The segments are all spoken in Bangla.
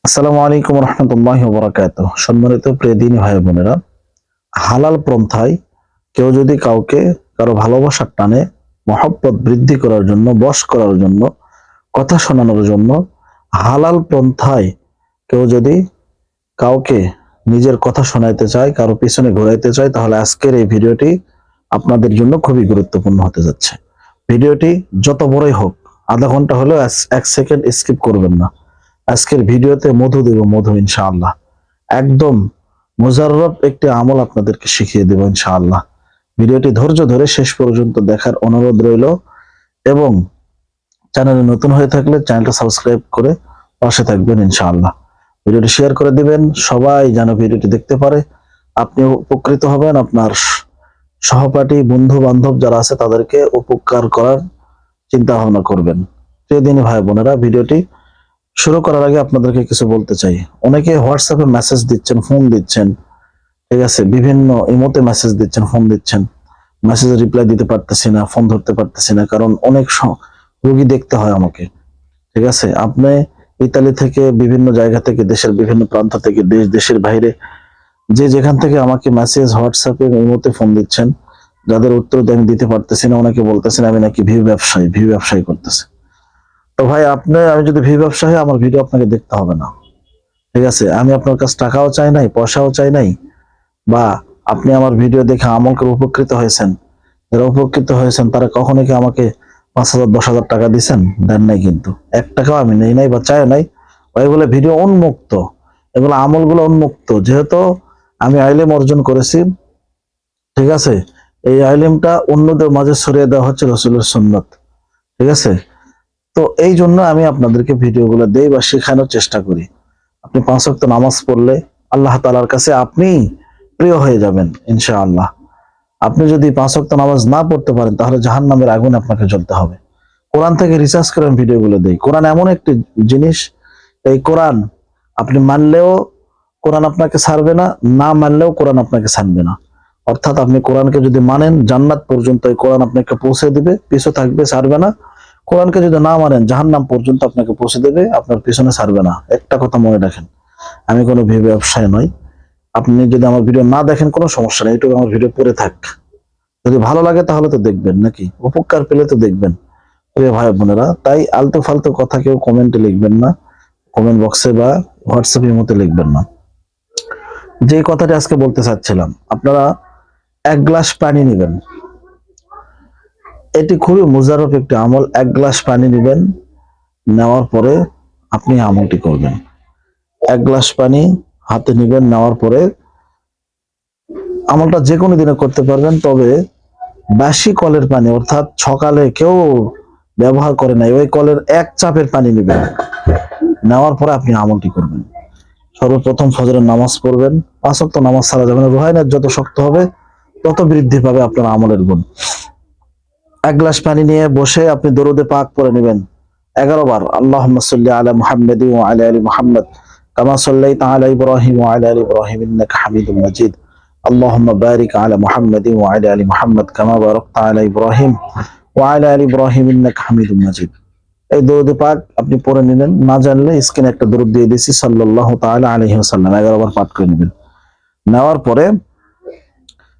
আসসালামু আলাইকুম রহমতুল্লাহি ওয়া বারাকাতুহু। সম্মানিত প্রিয় দিনী ভাই বোনেরা, হালাল পন্থায় কেউ যদি কারো ভালোবাসার টানে মহব্বত বৃদ্ধি করার জন্য, বশ করার জন্য, কথা শোনানোর জন্য হালাল পন্থায় কেউ যদি কাউকে নিজের কথা শোনাইতে চায়, কারো পিছনে ঘোরাইতে চায়, তাহলে আজকের এই ভিডিওটি আপনাদের জন্য খুবই গুরুত্বপূর্ণ হতে যাচ্ছে। ভিডিওটি যত বড়ই হোক, আধা ঘন্টা হলেও 1 সেকেন্ড স্কিপ করবেন না। আজকের ভিডিওতে মধু দেব, মধু ইনশাআল্লাহ। একদম মুজাররব একটি আমল আপনাদেরকে শিখিয়ে দেব ইনশাআল্লাহ। ভিডিওটি ধৈর্য ধরে শেষ পর্যন্ত দেখার অনুরোধ রইল এবং চ্যানেলে নতুন হয়ে থাকলে চ্যানেলটা সাবস্ক্রাইব করে পাশে থাকবেন ইনশাআল্লাহ। ভিডিওটি শেয়ার করে দিবেন, সবাই যেন ভিডিওটি দেখতে পারে। আপনি উপকৃত হবেন, আপনার সহপাঠী, বন্ধু বান্ধব যারা আছে তাদেরকে উপকার করার চিন্তা ভাবনা করবেন। প্রিয় দিনী ভাই বোনেরা, ভিডিওটি শুরু করার আগে আপনাদেরকে কিছু বলতে চাই। অনেকে হোয়াটসঅ্যাপে মেসেজ দিচ্ছেন, ফোন দিচ্ছেন, ঠিক আছে, বিভিন্ন ইমোতে মেসেজ দিচ্ছেন, ফোন দিচ্ছেন, মেসেজে রিপ্লাই দিতে পারতেছি না, ফোন ধরতে পারতেছি না, কারণ অনেক রোগী দেখতে হয় আমাকে। ঠিক আছে, আপনি ইতালি থেকে, বিভিন্ন জায়গা থেকে, দেশের বিভিন্ন প্রান্ত থেকে, দেশের বাইরে, যে যেখান থেকে আমাকে মেসেজ, হোয়াটসঅ্যাপে, ইমোতে ফোন দিচ্ছেন, যাদের উত্তর আমি দিতে পারতেছি না, অনেকে বলতেছেন আমি নাকি ভিউ ব্যবসায়ী করতেছি। তো ভাই, আমি যদি ভিউ ব্যবসায়ী, আমার ভিডিও আপনাকে দেখতে হবে না। ঠিক আছে, আমি আপনার কাছে টাকাও চাই নাই, পয়সাও চাই নাই, বা আপনি আমার ভিডিও দেখে আমল করে উপকৃত হয়েছেন। যারা উপকৃত হয়েছেন তারা কখনো কি আমাকে 5,000 10,000 টাকা দিচ্ছেন? দেন নাই, কিন্তু 1 টাকাও আমি নেই নাই বা চাই নাই। এগুলো ভিডিও উন্মুক্ত, এগুলো আমলগুলো উন্মুক্ত। যেহেতু আমি আইলেম অর্জন করেছি, ঠিক আছে, এই আইলেমটা অন্যদের মাঝে ছড়িয়ে দেওয়া হচ্ছে রাসূলের সুন্নাত। ঠিক আছে, তো এই জন্য আমি আপনাদেরকে ভিডিওগুলো দেই বা শেখানোর চেষ্টা করি। আপনি 5 ওয়াক্ত নামাজ পড়লে আল্লাহ তাআলার কাছে আপনি প্রিয় হয়ে যাবেন ইনশাআল্লাহ। আপনি যদি 5 ওয়াক্ত নামাজ না পড়তে পারেন, তাহলে জাহান্নামের আগুনে আপনাকে জ্বলতে হবে। কোরআন থেকে রিসার্চ করে ভিডিওগুলো দেই। কোরআন এমন একটি জিনিস, এই কোরআন আপনি মানলেও কোরআন আপনাকে ছাড়বে না, না মানলেও কোরআন আপনাকে ছাড়বে না। অর্থাৎ আপনি কোরআনকে যদি মানেন, জান্নাত পর্যন্ত এই কোরআন আপনাকে পৌঁছে দিবে, পিছু থাকবে, ছাড়বে না। কোরআনকে যদি না মানেন, জাহান্নাম পর্যন্ত আপনাকে পৌঁছে দেবে, আপনার পিছনে ছাড়বে না। একটা কথা মনে রাখেন, আমি কোনো ব্যবসায় নই। আপনি যদি আমার ভিডিও না দেখেন কোনো সমস্যা নেই, একটু আমার ভিডিও পড়ে থাক। যদি ভালো লাগে তাহলে তো দেখবেন, নাকি উপকার পেলে তো দেখবেন। প্রিয় ভাই বোনেরা, তাই আলতু ফালতু কথা কেউ কমেন্টে লিখবেন না, কমেন্ট বক্সে বা হোয়াটসঅ্যাপের মধ্যে লিখবেন না। যে কথাটি আজকে বলতে চাচ্ছিলাম, আপনারা 1 গ্লাস পানি নেবেন। এটি খুবই মুজাররব একটি আমল। 1 গ্লাস পানি নেবেন, নেওয়ার পরে আপনি আমলটি করবেন। 1 গ্লাস পানি হাতে নেবেন, নেওয়ার পরে আমলটা যে কোনো দিনে করতে পারবেন, তবে বাসি কলের পানি, অর্থাৎ সকালে কেউ ব্যবহার করে নাই, ওই কলের 1 চাপের পানি নেবেন। নেওয়ার পরে আপনি আমলটি করবেন। সর্বপ্রথম ফজরের নামাজ পড়বেন। 5 ওয়াক্ত নামাজ ছাড়া যাবে না। রুহাইনাত যত শক্ত হবে তত বৃদ্ধি পাবে আপনার আমলের গুণ। 1 গ্লাস পানি নিয়ে বসে আপনি দরুদে পাক পড়ে নেবেন 11 বার। আল্লাহুম্মা সাল্লি আলা মুহাম্মাদিন ওয়া আলা আলি মুহাম্মাদ কামা সাল্লাইতা আলা ইব্রাহিম ওয়া আলা আলি ইব্রাহিম ইন্নাকা হামিদুম মাজিদ। আল্লাহুম্মা বারিক আলা মুহাম্মাদিন ওয়া আলা আলি মুহাম্মাদ কামা বারাকতা আলা ইব্রাহিম ওয়া আলা আলি ইব্রাহিম ইন্নাকা হামিদুম মাজিদ। এই দরুদে পাক আপনি পড়ে নিলেন। না জানলে স্ক্রিনে একটা দরুদ দিয়ে দিয়েছি, সাল্লাল্লাহু তাআলা আলাইহি ওয়াসাল্লাম, 11 বার পাঠ করে নেবেন। নেওয়ার পরে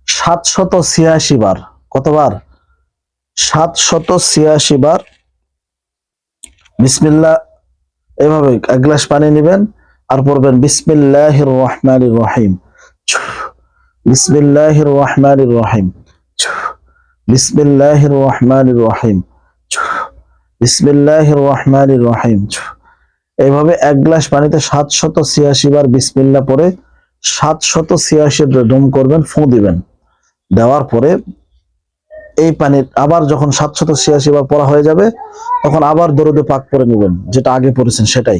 786 বার, কতবার? 786 বার বিসমিল্লাহ, এভাবে 1 গ্লাস পানি নেবেন আর পড়বেন বিসমিল্লাহির রহমানির রহিম, বিসমিল্লাহির রহমানির রহিম, বিসমিল্লাহির রহমানির রহিম, বিসমিল্লাহির রহমানির রহিম। এইভাবে 1 গ্লাস পানিতে 786 বার বিসমিল্লাহ পড়ে 786 দম করবেন, ফু দিবেন। দেওয়ার পরে এই পানির আবার যখন 786 বার পড়া হয়ে যাবে, তখন আবার দরুদে পাক পড়ে নেবেন, যেটা আগে পড়েছেন সেটাই।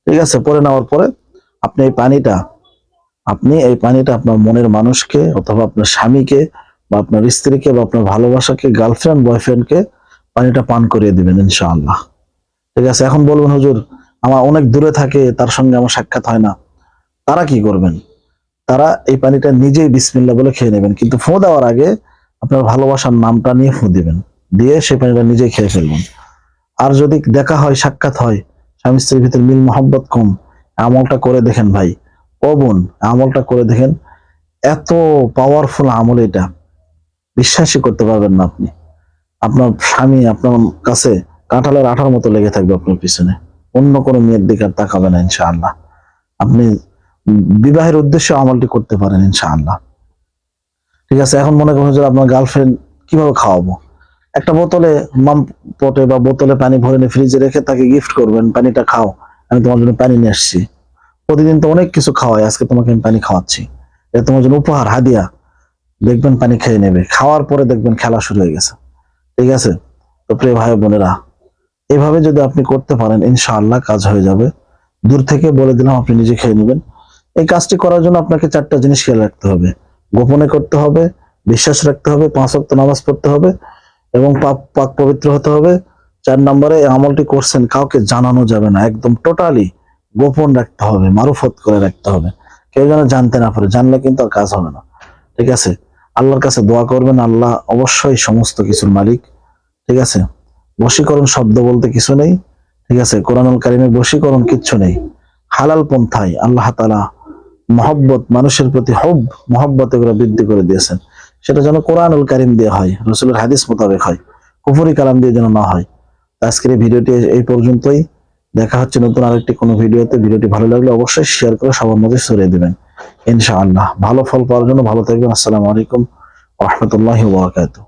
ঠিক আছে, পড়ে নেওয়ার পরে আপনি এই পানিটা আপনার মনের মানুষকে, অথবা আপনার স্বামীকে বা আপনার স্ত্রীকে বা আপনার ভালোবাসাকে, গার্লফ্রেন্ড বয়ফ্রেন্ডকে পানিটা পান করিয়ে দিবেন ইনশাআল্লাহ। ঠিক আছে, এখন বলবেন হুজুর আমার অনেক দূরে থাকে, তার সঙ্গে আমার সাক্ষাৎ হয় না, তারা কি করবেন? তারা এই পানিটা নিজেই বিসমিল্লাহ বলে খেয়ে নেবেন, কিন্তু ফু দেওয়ার আগে আপনার ভালোবাসার নামটা নিয়ে ফু দিবেন, দিয়ে সেই পানিটা নিজেই খেয়ে ফেলবেন। আর যদি দেখা হয়, সাক্ষাৎ হয়, স্বামী স্ত্রীর ভিতরে মিল মোহাব্বত কম, আমলটা করে দেখেন ভাই, ও বোন, আমলটা করে দেখেন। এত পাওয়ারফুল আমল এটা, বিশ্বাসই করতে পারবেন না আপনি। আপনার স্বামী আপনার কাছে কাঁঠালের আঠার মতো লেগে থাকবে আপনার পিছনে, অন্য কোনো মেয়ের দিকে আর তাকাবে না ইনশাআল্লাহ। আপনি বিবাহের উদ্দেশ্যে আমলটি করতে পারেন ইনশাআল্লাহ। ঠিক আছে, এখন মনে করুন যে আপনার গার্লফ্রেন্ড কিভাবে খাওয়াবো, একটা বোতলে মাম পটে বা বোতলে পানি ভরে নিয়ে ফ্রিজে রেখে তাকে গিফট করবেন, পানিটা খাও, আমি তোমার জন্য পানি নিয়ে আসছি। প্রতিদিন তো অনেক কিছু খাওয়াই, আজকে তোমাকে আমি পানি খাওয়াচ্ছি, এটা তোমার জন্য উপহার, হাদিয়া। দেখবেন পানি খেয়ে নেবে, খাওয়ার পরে দেখবেন খেলা শুরু হয়ে গেছে। ঠিক আছে, তো প্রিয় ভাই বোনেরা, এভাবে যদি আপনি করতে পারেন ইনশাআল্লাহ কাজ হয়ে যাবে। দূর থেকে বলে দিলাম, আপনি নিজে খেয়ে নেবেন। এই কাজটি করার জন্য আপনাকে 4টা জিনিস খেয়াল রাখতে হবে। গোপনে করতে হবে, বিশ্বাস রাখতে হবে, 5 ওয়াক্ত নামাজ পড়তে হবে এবং পাক পাক পবিত্র হতে হবে। 4 নম্বরে এই আমলটি করছেন কাউকে জানানো যাবে না, একদম টোটালি গোপন রাখতে হবে, মারুফত করে রাখতে হবে, কেউ যেন জানতে না পারে, জানলে কিন্তু আর কাজ হবে না। ঠিক আছে, আল্লাহর কাছে দোয়া করবেন, আল্লাহ অবশ্যই সমস্ত কিছুর মালিক। ঠিক আছে, বশীকরণ শব্দ বলতে কিছু নেই। ঠিক আছে, কোরআনুল কারিমে বশীকরণ কিচ্ছু নেই। হালাল পন্থায় আল্লাহ তাআলা মহব্বত, মানুষের প্রতি মহব্বত এগুলো বৃদ্ধি করে দিয়েছেন। সেটা যেন কোরআনুল কারিম দিয়ে হয়, রাসূলের হাদিস মোতাবেক হয়, কুফরি কালাম দিয়ে যেন না হয়। তো আজকের এই ভিডিওটি এই পর্যন্তই। দেখা হচ্ছে নতুন আরেকটি কোনো ভিডিওতে। ভিডিওটি ভালো লাগলে অবশ্যই শেয়ার করে সবার মাঝে ছড়িয়ে দিবেন ইনশাআল্লাহ। ভালো ফল পাওয়ার জন্য ভালো থাকবেন। আসসালামু আলাইকুম ওয়া রাহমাতুল্লাহি ওয়া বারাকাতুহু।